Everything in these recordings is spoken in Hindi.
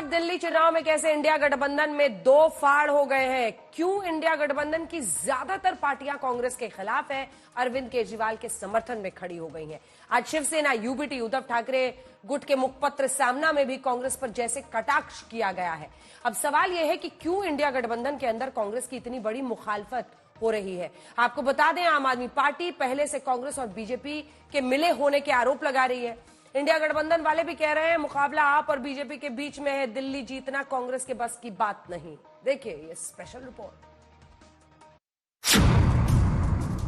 दिल्ली चुनाव में कैसे इंडिया गठबंधन में दो फाड़ हो गए हैं, क्यों इंडिया गठबंधन की ज्यादातर पार्टियां कांग्रेस के खिलाफ हैं, अरविंद केजरीवाल के समर्थन में खड़ी हो गई हैं। आज शिवसेना, यूबीटी, उद्धव ठाकरे गुट के मुखपत्र सामना में भी कांग्रेस पर जैसे कटाक्ष किया गया है। अब सवाल यह है कि क्यों इंडिया गठबंधन के अंदर कांग्रेस की इतनी बड़ी मुखालफत हो रही है। आपको बता दें, आम आदमी पार्टी पहले से कांग्रेस और बीजेपी के मिले होने के आरोप लगा रही है। इंडिया गठबंधन वाले भी कह रहे हैं मुकाबला आप और बीजेपी के बीच में है, दिल्ली जीतना कांग्रेस के बस की बात नहीं। देखिए ये स्पेशल रिपोर्ट।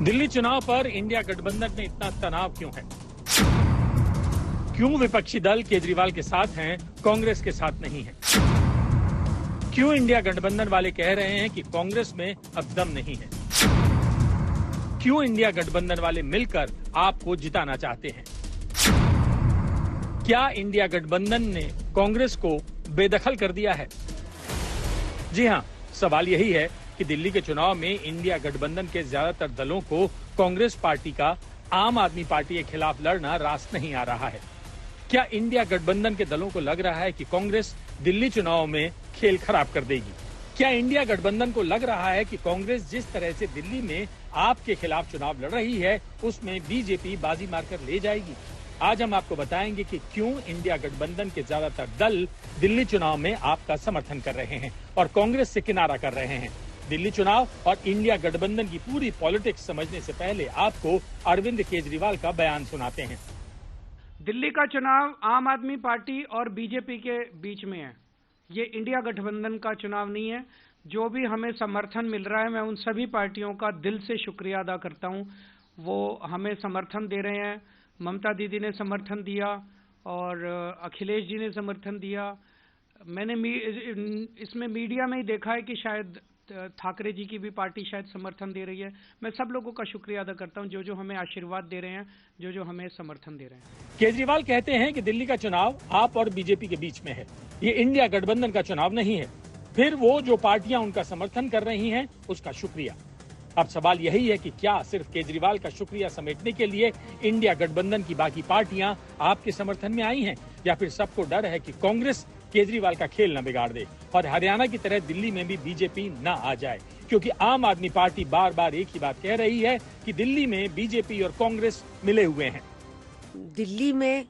दिल्ली चुनाव पर इंडिया गठबंधन में इतना तनाव क्यों है? क्यों विपक्षी दल केजरीवाल के साथ हैं, कांग्रेस के साथ नहीं है? क्यों इंडिया गठबंधन वाले कह रहे हैं कि कांग्रेस में अब दम नहीं है? क्यों इंडिया गठबंधन वाले मिलकर आपको जिताना चाहते हैं? क्या इंडिया गठबंधन ने कांग्रेस को बेदखल कर दिया है? जी हां, सवाल यही है कि दिल्ली के चुनाव में इंडिया गठबंधन के ज्यादातर दलों को कांग्रेस पार्टी का आम आदमी पार्टी के खिलाफ लड़ना रास नहीं आ रहा है। क्या इंडिया गठबंधन के दलों को लग रहा है कि कांग्रेस दिल्ली चुनाव में खेल खराब कर देगी? क्या इंडिया गठबंधन को लग रहा है कि कांग्रेस जिस तरह से दिल्ली में आपके खिलाफ चुनाव लड़ रही है, उसमें बीजेपी बाजी मारकर ले जाएगी? आज हम आपको बताएंगे कि क्यों इंडिया गठबंधन के ज्यादातर दल दिल्ली चुनाव में आपका समर्थन कर रहे हैं और कांग्रेस से किनारा कर रहे हैं। दिल्ली चुनाव और इंडिया गठबंधन की पूरी पॉलिटिक्स समझने से पहले आपको अरविंद केजरीवाल का बयान सुनाते हैं। दिल्ली का चुनाव आम आदमी पार्टी और बीजेपी के बीच में है। ये इंडिया गठबंधन का चुनाव नहीं है। जो भी हमें समर्थन मिल रहा है, मैं उन सभी पार्टियों का दिल से शुक्रिया अदा करता हूं। वो हमें समर्थन दे रहे हैं। ममता दीदी ने समर्थन दिया और अखिलेश जी ने समर्थन दिया। मैंने इसमें मीडिया में ही देखा है कि शायद ठाकरे जी की भी पार्टी शायद समर्थन दे रही है। मैं सब लोगों का शुक्रिया अदा करता हूं जो हमें आशीर्वाद दे रहे हैं, जो हमें समर्थन दे रहे हैं। केजरीवाल कहते हैं कि दिल्ली का चुनाव आप और बीजेपी के बीच में है, ये इंडिया गठबंधन का चुनाव नहीं है। फिर वो जो पार्टियां उनका समर्थन कर रही हैं, उसका शुक्रिया। अब सवाल यही है कि क्या सिर्फ केजरीवाल का शुक्रिया समेटने के लिए इंडिया गठबंधन की बाकी पार्टियां आपके समर्थन में आई हैं, या फिर सबको डर है कि कांग्रेस केजरीवाल का खेल न बिगाड़ दे और हरियाणा की तरह दिल्ली में भी बीजेपी न आ जाए? क्योंकि आम आदमी पार्टी बार बार एक ही बात कह रही है कि दिल्ली में बीजेपी और कांग्रेस मिले हुए हैं। दिल्ली में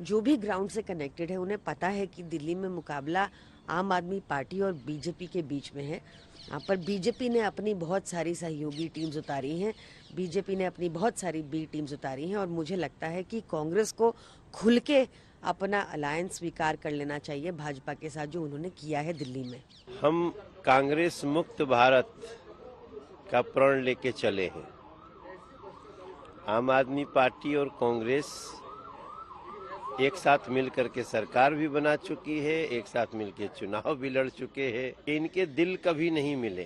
जो भी ग्राउंड से कनेक्टेड है, उन्हें पता है कि दिल्ली में मुकाबला आम आदमी पार्टी और बीजेपी के बीच में है। यहाँ पर बीजेपी ने अपनी बहुत सारी सहयोगी टीम्स उतारी हैं, बीजेपी ने अपनी बहुत सारी बी टीम्स उतारी हैं, और मुझे लगता है कि कांग्रेस को खुल के अपना अलायंस स्वीकार कर लेना चाहिए भाजपा के साथ, जो उन्होंने किया है दिल्ली में। हम कांग्रेस मुक्त भारत का प्रण लेके चले हैं। आम आदमी पार्टी और कांग्रेस एक साथ मिलकर के सरकार भी बना चुकी है, एक साथ मिलकर चुनाव भी लड़ चुके हैं। इनके दिल कभी नहीं मिले।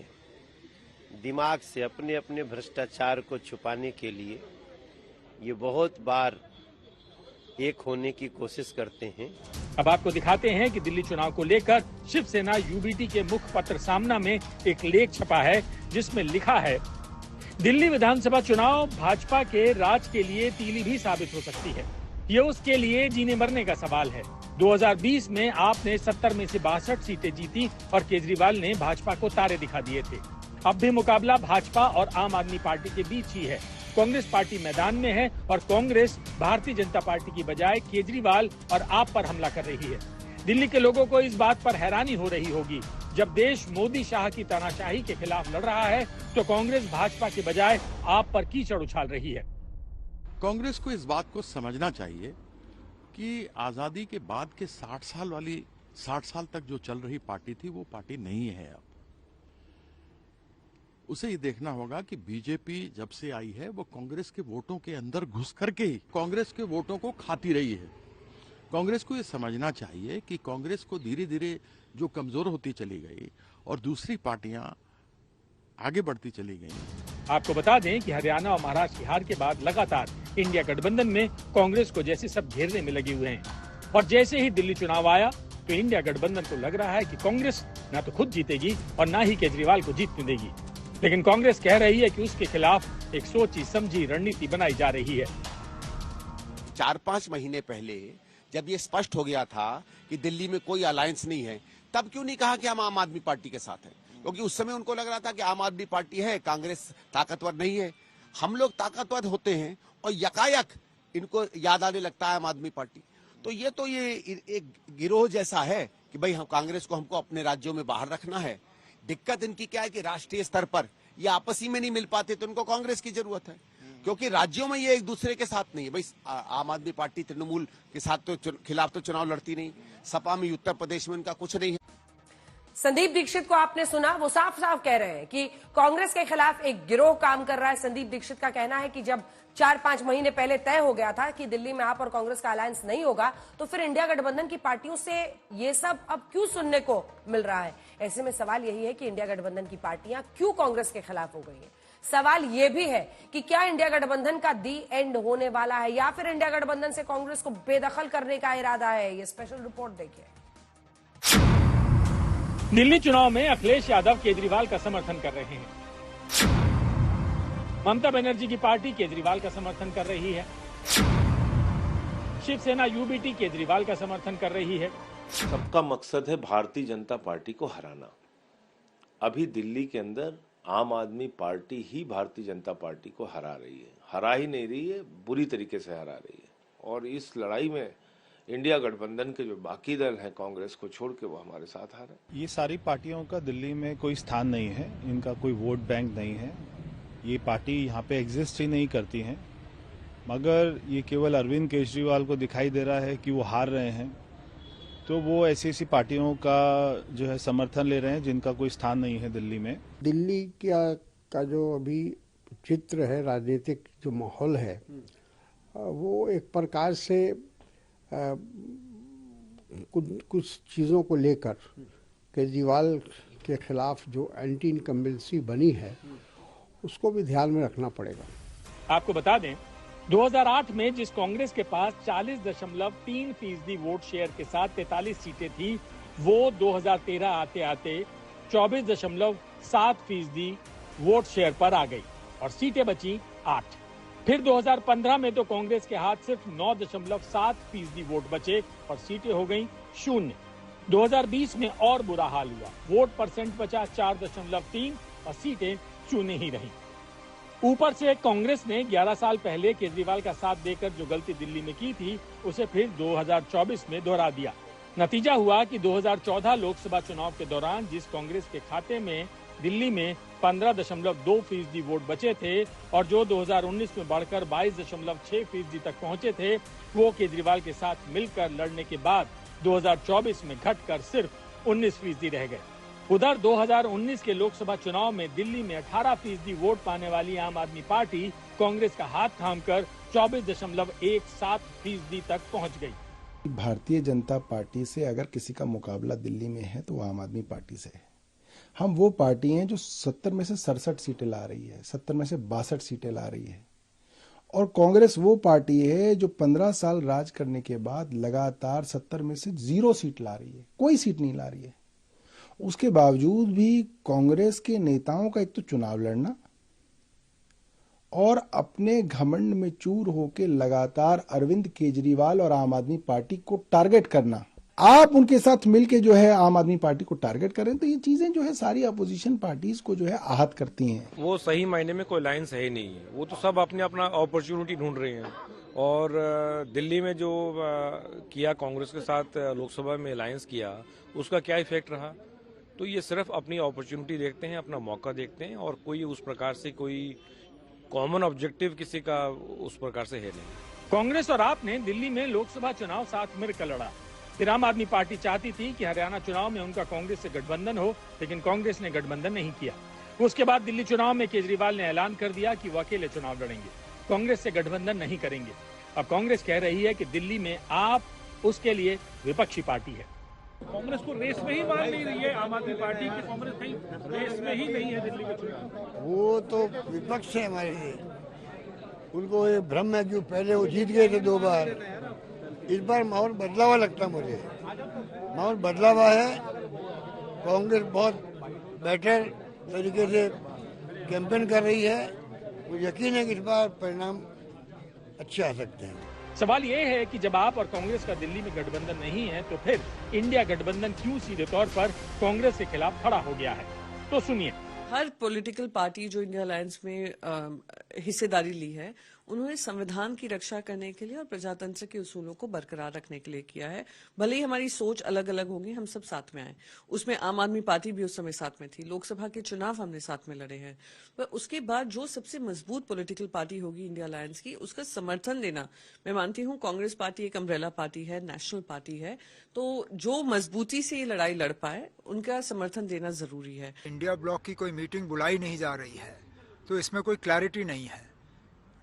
दिमाग से अपने अपने भ्रष्टाचार को छुपाने के लिए ये बहुत बार एक होने की कोशिश करते हैं। अब आपको दिखाते हैं कि दिल्ली चुनाव को लेकर शिवसेना, यूबीटी के मुखपत्र सामना में एक लेख छपा है, जिसमें लिखा है, दिल्ली विधानसभा चुनाव भाजपा के राज के लिए तीली भी साबित हो सकती है। ये उसके लिए जीने मरने का सवाल है। 2020 में आपने 70 में से 62 सीटें जीती और केजरीवाल ने भाजपा को तारे दिखा दिए थे। अब भी मुकाबला भाजपा और आम आदमी पार्टी के बीच ही है। कांग्रेस पार्टी मैदान में है और कांग्रेस भारतीय जनता पार्टी की बजाय केजरीवाल और आप पर हमला कर रही है। दिल्ली के लोगों को इस बात पर हैरानी हो रही होगी, जब देश मोदी शाह की तानाशाही के खिलाफ लड़ रहा है, तो कांग्रेस भाजपा के बजाय आप पर कीचड़ उछाल रही है। कांग्रेस को इस बात को समझना चाहिए कि आजादी के बाद के 60 साल तक जो चल रही पार्टी थी, वो पार्टी नहीं है अब। उसे ये देखना होगा कि बीजेपी जब से आई है, वो कांग्रेस के वोटों के अंदर घुस करके ही कांग्रेस के वोटों को खाती रही है। कांग्रेस को ये समझना चाहिए कि कांग्रेस को धीरे धीरे जो कमजोर होती चली गई और दूसरी पार्टियां आगे बढ़ती चली गई। आपको बता दें कि हरियाणा और महाराष्ट्र की हार के बाद लगातार इंडिया गठबंधन में कांग्रेस को जैसे सब घेरने में लगे हुए हैं, और जैसे ही दिल्ली चुनाव आया तो इंडिया गठबंधन को लग रहा है कि कांग्रेस ना तो खुद जीतेगी और ना ही केजरीवाल को जीतने देगी। लेकिन कांग्रेस कह रही है कि उसके खिलाफ एक सोची समझी रणनीति बनाई जा रही है। 4-5 महीने पहले जब ये स्पष्ट हो गया था कि दिल्ली में कोई अलायंस नहीं है, तब क्यों नहीं कहा कि हम आम आदमी पार्टी के साथ हैं? क्योंकि उस समय उनको लग रहा था कि आम आदमी पार्टी है, कांग्रेस ताकतवर नहीं है। हम लोग ताकतवर होते हैं और यकायक इनको याद आने लगता है आम आदमी पार्टी। तो ये एक गिरोह जैसा है कि भाई हम कांग्रेस को हमको अपने राज्यों में बाहर रखना है। दिक्कत इनकी क्या है कि राष्ट्रीय स्तर पर ये आपस ही में नहीं मिल पाते, तो इनको कांग्रेस की जरूरत है, क्योंकि राज्यों में ये एक दूसरे के साथ नहीं है। भाई आम आदमी पार्टी तृणमूल के साथ तो खिलाफ तो चुनाव लड़ती नहीं, सपा में उत्तर प्रदेश में इनका कुछ नहीं है। संदीप दीक्षित को आपने सुना, वो साफ साफ कह रहे हैं कि कांग्रेस के खिलाफ एक गिरोह काम कर रहा है। संदीप दीक्षित का कहना है कि जब 4-5 महीने पहले तय हो गया था कि दिल्ली में आप और कांग्रेस का अलायंस नहीं होगा, तो फिर इंडिया गठबंधन की पार्टियों से ये सब अब क्यों सुनने को मिल रहा है? ऐसे में सवाल यही है कि इंडिया गठबंधन की पार्टियां क्यों कांग्रेस के खिलाफ हो गई है। सवाल यह भी है कि क्या इंडिया गठबंधन का दी एंड होने वाला है या फिर इंडिया गठबंधन से कांग्रेस को बेदखल करने का इरादा है। ये स्पेशल रिपोर्ट देखिए। दिल्ली चुनाव में अखिलेश यादव केजरीवाल का समर्थन कर रहे हैं। ममता बनर्जी की पार्टी केजरीवाल का समर्थन कर रही है। शिवसेना यूबीटी केजरीवाल का समर्थन कर रही है। सबका मकसद है भारतीय जनता पार्टी को हराना। अभी दिल्ली के अंदर आम आदमी पार्टी ही भारतीय जनता पार्टी को हरा रही है, हरा ही नहीं रही है, बुरी तरीके से हरा रही है। और इस लड़ाई में इंडिया गठबंधन के जो बाकी दल हैं कांग्रेस को छोड़ के, वो हमारे साथ हारे। ये सारी पार्टियों का दिल्ली में कोई स्थान नहीं है, इनका कोई वोट बैंक नहीं है, ये पार्टी यहाँ पे एग्जिस्ट ही नहीं करती हैं। मगर ये केवल अरविंद केजरीवाल को दिखाई दे रहा है कि वो हार रहे हैं, तो वो ऐसी पार्टियों का जो है समर्थन ले रहे हैं जिनका कोई स्थान नहीं है दिल्ली में। दिल्ली का जो अभी चित्र है, राजनीतिक जो माहौल है, वो एक प्रकार से कुछ चीज़ों को लेकर केजरीवाल के खिलाफ जो एंटी इनकम्बेंसी बनी है, उसको भी ध्यान में रखना पड़ेगा। आपको बता दें, 2008 में जिस कांग्रेस के पास 40.3% वोट शेयर के साथ 43 सीटें थी, वो 2013 आते आते 24.7% वोट शेयर पर आ गई और सीटें बची 8। फिर 2015 में तो कांग्रेस के हाथ सिर्फ 9.7% वोट बचे और सीटें हो गईं 0। 2020 में और बुरा हाल हुआ, वोट परसेंट बचा 4.3 और सीटें 0 ही रहीं। ऊपर से कांग्रेस ने 11 साल पहले केजरीवाल का साथ देकर जो गलती दिल्ली में की थी, उसे फिर 2024 में दोहरा दिया। नतीजा हुआ कि 2014 लोकसभा चुनाव के दौरान जिस कांग्रेस के खाते में दिल्ली में 15.2% वोट बचे थे और जो 2019 में बढ़कर 22.6% तक पहुंचे थे, वो केजरीवाल के साथ मिलकर लड़ने के बाद 2024 में घटकर सिर्फ 19% रह गए। उधर 2019 के लोकसभा चुनाव में दिल्ली में 18% वोट पाने वाली आम आदमी पार्टी कांग्रेस का हाथ थामकर 24.17% तक पहुंच गई। भारतीय जनता पार्टी से अगर किसी का मुकाबला दिल्ली में है तो आम आदमी पार्टी से है। हम वो पार्टी हैं जो 70 में से 67 सीटें ला रही है, 70 में से 62 सीटें ला रही है। और कांग्रेस वो पार्टी है जो 15 साल राज करने के बाद लगातार 70 में से 0 सीट ला रही है, कोई सीट नहीं ला रही है। उसके बावजूद भी कांग्रेस के नेताओं का एक तो चुनाव लड़ना और अपने घमंड में चूर होकर लगातार अरविंद केजरीवाल और आम आदमी पार्टी को टारगेट करना। आप उनके साथ मिलके जो है आम आदमी पार्टी को टारगेट करें, तो ये चीजें जो है सारी अपोजिशन पार्टीज को जो है आहत करती हैं। वो सही मायने में कोई अलायंस है ही नहीं है, वो तो सब अपने अपना अपॉर्चुनिटी ढूंढ रहे हैं। और दिल्ली में जो किया कांग्रेस के साथ लोकसभा में अलायंस किया, उसका क्या इफेक्ट रहा? तो ये सिर्फ अपनी अपॉर्चुनिटी देखते हैं, अपना मौका देखते हैं, और कोई उस प्रकार से कोई कॉमन ऑब्जेक्टिव किसी का उस प्रकार से है नहीं। कांग्रेस और आप ने दिल्ली में लोकसभा चुनाव साथ मिलकर लड़ा। फिर आम आदमी पार्टी चाहती थी कि हरियाणा चुनाव में उनका कांग्रेस से गठबंधन हो, लेकिन कांग्रेस ने गठबंधन नहीं किया। उसके बाद दिल्ली चुनाव में केजरीवाल ने ऐलान कर दिया कि वो अकेले चुनाव लड़ेंगे, कांग्रेस से गठबंधन नहीं करेंगे। अब कांग्रेस कह रही है कि दिल्ली में आप उसके लिए विपक्षी पार्टी है। कांग्रेस को रेस में ही मान नहीं रही है आम आदमी पार्टी की, कांग्रेस कहीं रेस में ही नहीं है दिल्ली के चुनाव। वो तो विपक्ष है हमारे लिए, उनको ये भ्रम है कि पहले वो जीत गए थे 2 बार। इस बार माहौल बदला हुआ लगता मुझे, माहौल बदला हुआ है। कांग्रेस बहुत बेटर तरीके से कैंपेन कर रही है, मुझे यकीन है कि इस बार परिणाम अच्छे आ सकते हैं। सवाल ये है कि जब आप और कांग्रेस का दिल्ली में गठबंधन नहीं है तो फिर इंडिया गठबंधन क्यों सीधे तौर पर कांग्रेस के खिलाफ खड़ा हो गया है? तो सुनिए। हर पॉलिटिकल पार्टी जो इंडिया अलायंस में हिस्सेदारी ली है, उन्होंने संविधान की रक्षा करने के लिए और प्रजातंत्र के उसूलों को बरकरार रखने के लिए किया है। भले ही हमारी सोच अलग अलग होगी, हम सब साथ में आए। उसमें आम आदमी पार्टी भी उस समय साथ में थी, लोकसभा के चुनाव हमने साथ में लड़े हैं। पर उसके बाद जो सबसे मजबूत पॉलिटिकल पार्टी होगी इंडिया अलायंस की, उसका समर्थन देना, मैं मानती हूँ कांग्रेस पार्टी एक अम्ब्रेला पार्टी है, नेशनल पार्टी है, तो जो मजबूती से ये लड़ाई लड़ पाए उनका समर्थन देना जरूरी है। इंडिया ब्लॉक की कोई मीटिंग बुलाई नहीं जा रही है, तो इसमें कोई क्लैरिटी नहीं है,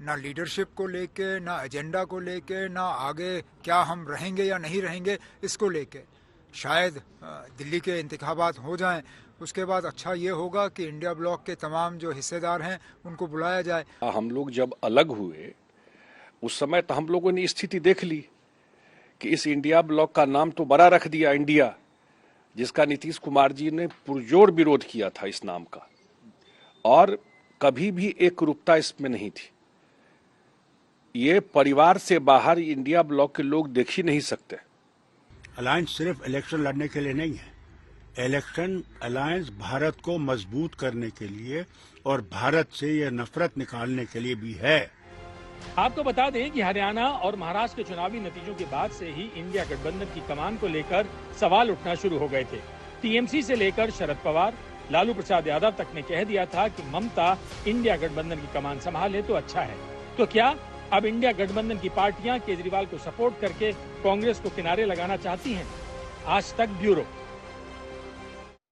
ना लीडरशिप को लेके, ना एजेंडा को लेके, ना आगे क्या हम रहेंगे या नहीं रहेंगे इसको लेके। शायद दिल्ली के इंतखाबात हो जाएं, उसके बाद अच्छा ये होगा कि इंडिया ब्लॉक के तमाम जो हिस्सेदार हैं उनको बुलाया जाए। हम लोग जब अलग हुए उस समय तो हम लोगों ने स्थिति देख ली कि इस इंडिया ब्लॉक का नाम तो बड़ा रख दिया इंडिया, जिसका नीतीश कुमार जी ने पुरजोर विरोध किया था इस नाम का, और कभी भी एक रूपता इसमें नहीं थी। ये परिवार से बाहर इंडिया ब्लॉक के लोग देख ही नहीं सकते। अलायंस सिर्फ इलेक्शन लड़ने के लिए नहीं है। इलेक्शन अलायंस भारत को मजबूत करने के लिए और भारत से यह नफरत निकालने के लिए भी है। आपको बता दें कि हरियाणा और महाराष्ट्र के चुनावी नतीजों के बाद से ही इंडिया गठबंधन की कमान को लेकर सवाल उठना शुरू हो गए थे। टीएमसी से लेकर शरद पवार, लालू प्रसाद यादव तक ने कह दिया था कि ममता इंडिया गठबंधन की कमान संभाले तो अच्छा है। तो क्या अब इंडिया गठबंधन की पार्टियां केजरीवाल को सपोर्ट करके कांग्रेस को किनारे लगाना चाहती हैं? आज तक ब्यूरो।